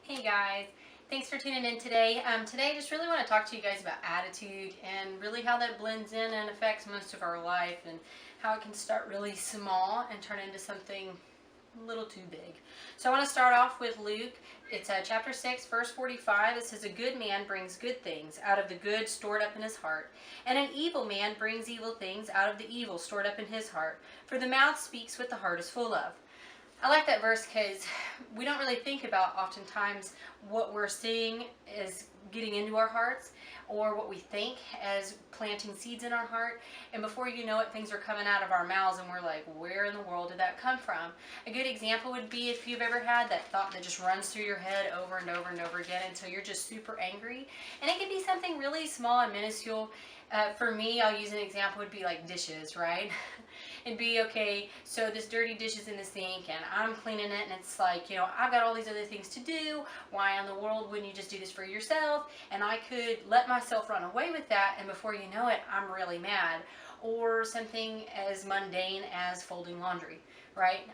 Hey guys, thanks for tuning in today. Today I just really want to talk to you guys about attitude and really how that blends in and affects most of our life and how it can start really small and turn into something a little too big. So I want to start off with Luke. It's chapter 6, verse 45. It says, "A good man brings good things out of the good stored up in his heart, and an evil man brings evil things out of the evil stored up in his heart. For the mouth speaks what the heart is full of." I like that verse because we don't really think about oftentimes what we're seeing is getting into our hearts or what we think as planting seeds in our heart. And before you know it, things are coming out of our mouths and we're like, where in the world did that come from? A good example would be if you've ever had that thought that just runs through your head over and over and over again until you're just super angry. And it can be something really small and minuscule. For me, I'll use an example would be like dishes, right? It'd be, okay, so this dirty dish is in the sink and I'm cleaning it and it's like, I've got all these other things to do. Why in the world wouldn't you just do this for yourself? And I could let myself run away with that, and before you know it, I'm really mad. Or something as mundane as folding laundry, right?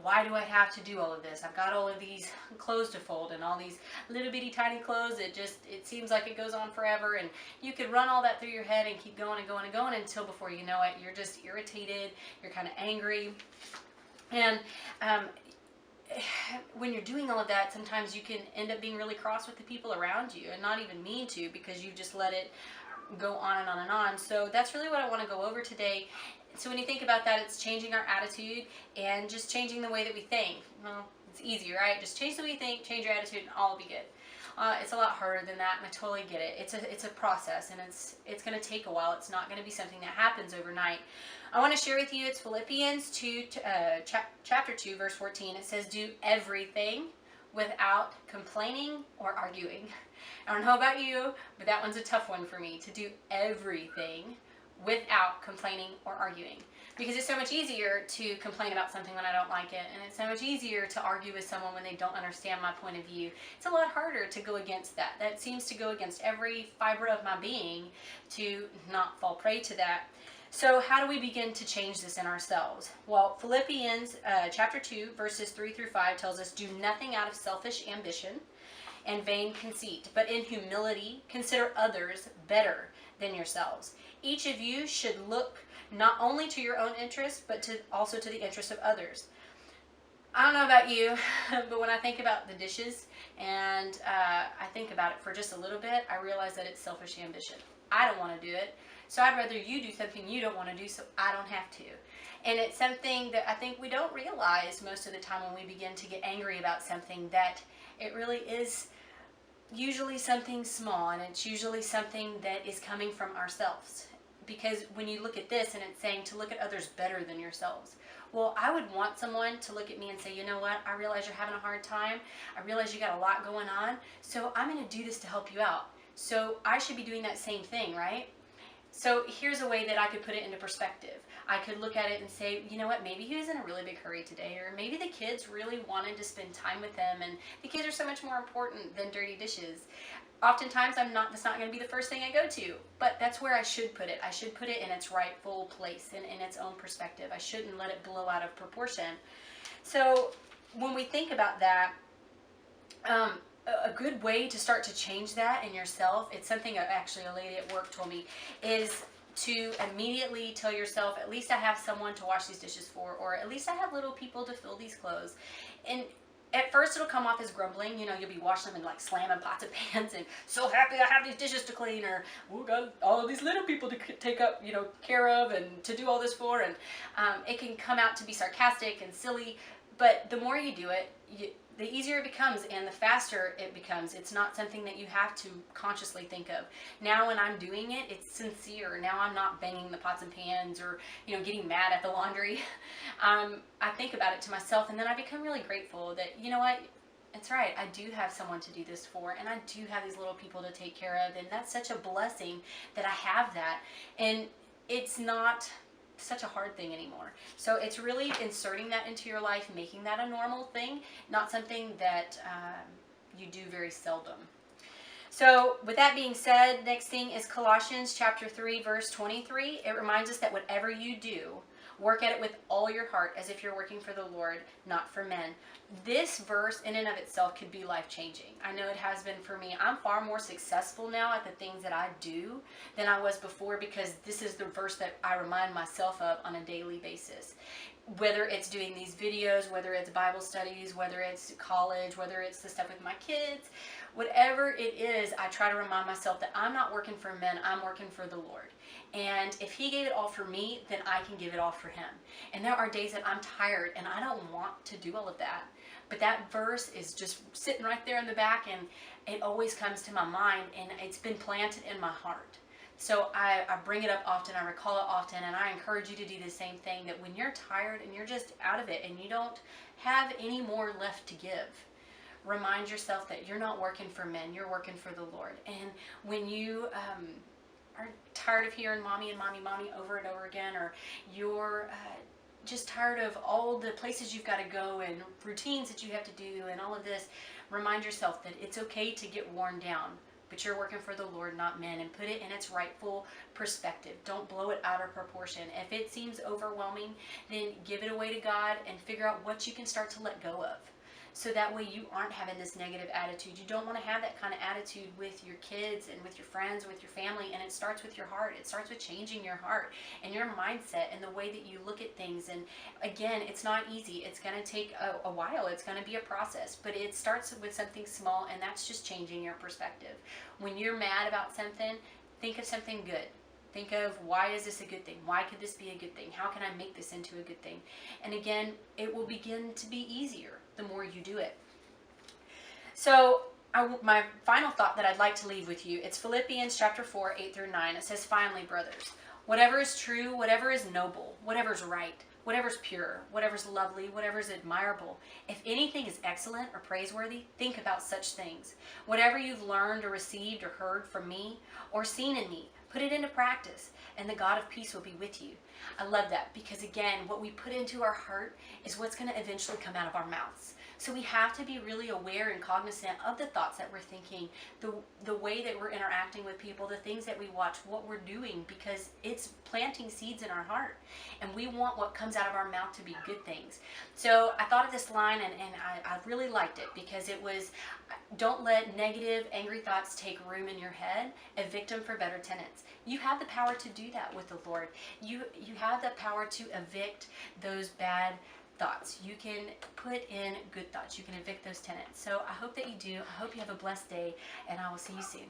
Why do I have to do all of this? I've got all of these clothes to fold and all these little bitty tiny clothes. It seems like it goes on forever, and you could run all that through your head and keep going and going and going until before you know it, you're just irritated, you're kind of angry. And when you're doing all of that, sometimes you can end up being really cross with the people around you and not even mean to, because you've just let it go on and on and on. So that's really what I want to go over today. So when you think about that, it's changing our attitude and just changing the way that we think. Well, it's easy, right? Just change the way you think, change your attitude, and all will be good. It's a lot harder than that, and I totally get it. It's a process, and it's going to take a while. It's not going to be something that happens overnight. I want to share with you, it's Philippians 2, chapter 2, verse 14. It says, "Do everything without complaining or arguing." I don't know about you, but that one's a tough one for me, to do everything without complaining or arguing. Because it's so much easier to complain about something when I don't like it, and it's so much easier to argue with someone when they don't understand my point of view. It's a lot harder to go against that. That seems to go against every fiber of my being to not fall prey to that. So how do we begin to change this in ourselves? Well, Philippians chapter 2, verses 3 through 5 tells us, "Do nothing out of selfish ambition and vain conceit, but in humility consider others better than yourselves. Each of you should look not only to your own interests, but also to the interests of others." I don't know about you, but when I think about the dishes and I think about it for just a little bit, I realize that it's selfish ambition. I don't want to do it, so I'd rather you do something you don't want to do so I don't have to. And it's something that I think we don't realize most of the time when we begin to get angry about something, that it really is usually something small, and it's usually something that is coming from ourselves. Because when you look at this and it's saying to look at others better than yourselves, well, I would want someone to look at me and say, you know what, I realize you're having a hard time, I realize you got a lot going on, so I'm going to do this to help you out. So I should be doing that same thing, right? So here's a way that I could put it into perspective. I could look at it and say, you know what, maybe he was in a really big hurry today, or maybe the kids really wanted to spend time with them, and the kids are so much more important than dirty dishes. Oftentimes that's not going to be the first thing I go to, but that's where I should put it. I should put it in its rightful place and in its own perspective. I shouldn't let it blow out of proportion. So when we think about that, a good way to start to change that in yourself, it's something actually a lady at work told me, is to immediately tell yourself, at least I have someone to wash these dishes for, or at least I have little people to fill these clothes. And at first it'll come off as grumbling, you'll be washing them and like slamming pots and pans and so happy I have these dishes to clean, or we've got all of these little people to take up, care of and to do all this for, and it can come out to be sarcastic and silly, but the more you do it, the easier it becomes and the faster it becomes. It's not something that you have to consciously think of. Now when I'm doing it, it's sincere. Now I'm not banging the pots and pans or getting mad at the laundry. I think about it to myself, and then I become really grateful that, you know what, it's right, I do have someone to do this for, and I do have these little people to take care of, and that's such a blessing that I have that. And it's not such a hard thing anymore. So it's really inserting that into your life, making that a normal thing, not something that you do very seldom. So with that being said, next thing is Colossians chapter 3, verse 23. It reminds us that whatever you do, Work at it with all your heart as if you're working for the Lord, not for men. This verse in and of itself could be life-changing. I know it has been for me. I'm far more successful now at the things that I do than I was before, because this is the verse that I remind myself of on a daily basis. Whether it's doing these videos, whether it's Bible studies, whether it's college, whether it's the stuff with my kids, whatever it is, I try to remind myself that I'm not working for men, I'm working for the Lord. And if he gave it all for me, then I can give it all for him. And there are days that I'm tired and I don't want to do all of that. But that verse is just sitting right there in the back, and it always comes to my mind, and it's been planted in my heart. So I bring it up often, I recall it often, and I encourage you to do the same thing, that when you're tired and you're just out of it and you don't have any more left to give, remind yourself that you're not working for men, you're working for the Lord. And when you are tired of hearing mommy and mommy, mommy over and over again, or you're just tired of all the places you've got to go and routines that you have to do and all of this, remind yourself that it's okay to get worn down, but you're working for the Lord, not men, and put it in its rightful perspective. Don't blow it out of proportion. If it seems overwhelming, then give it away to God and figure out what you can start to let go of. So that way you aren't having this negative attitude. You don't want to have that kind of attitude with your kids and with your friends, with your family, and it starts with your heart. It starts with changing your heart and your mindset and the way that you look at things. And again, it's not easy. It's going to take a while. It's going to be a process, but it starts with something small, and that's just changing your perspective. When you're mad about something, think of something good. Think of, why is this a good thing? Why could this be a good thing? How can I make this into a good thing? And again, it will begin to be easier the more you do it. So my final thought that I'd like to leave with you, it's Philippians chapter 4, 8 through 9. It says, finally, brothers, whatever is true, whatever is noble, whatever is right, whatever is pure, whatever is lovely, whatever is admirable, if anything is excellent or praiseworthy, think about such things. Whatever you've learned or received or heard from me or seen in me, put it into practice, and the God of peace will be with you. I love that, because again, what we put into our heart is what's going to eventually come out of our mouths. So we have to be really aware and cognizant of the thoughts that we're thinking, the way that we're interacting with people, the things that we watch, what we're doing, because it's planting seeds in our heart. And we want what comes out of our mouth to be good things. So I thought of this line, and I really liked it, because it was, don't let negative, angry thoughts take room in your head. Evict them for better tenants. You have the power to do that with the Lord. You have the power to evict those bad thoughts. You can put in good thoughts. You can evict those tenants. So I hope that you do. I hope you have a blessed day, and I will see you soon.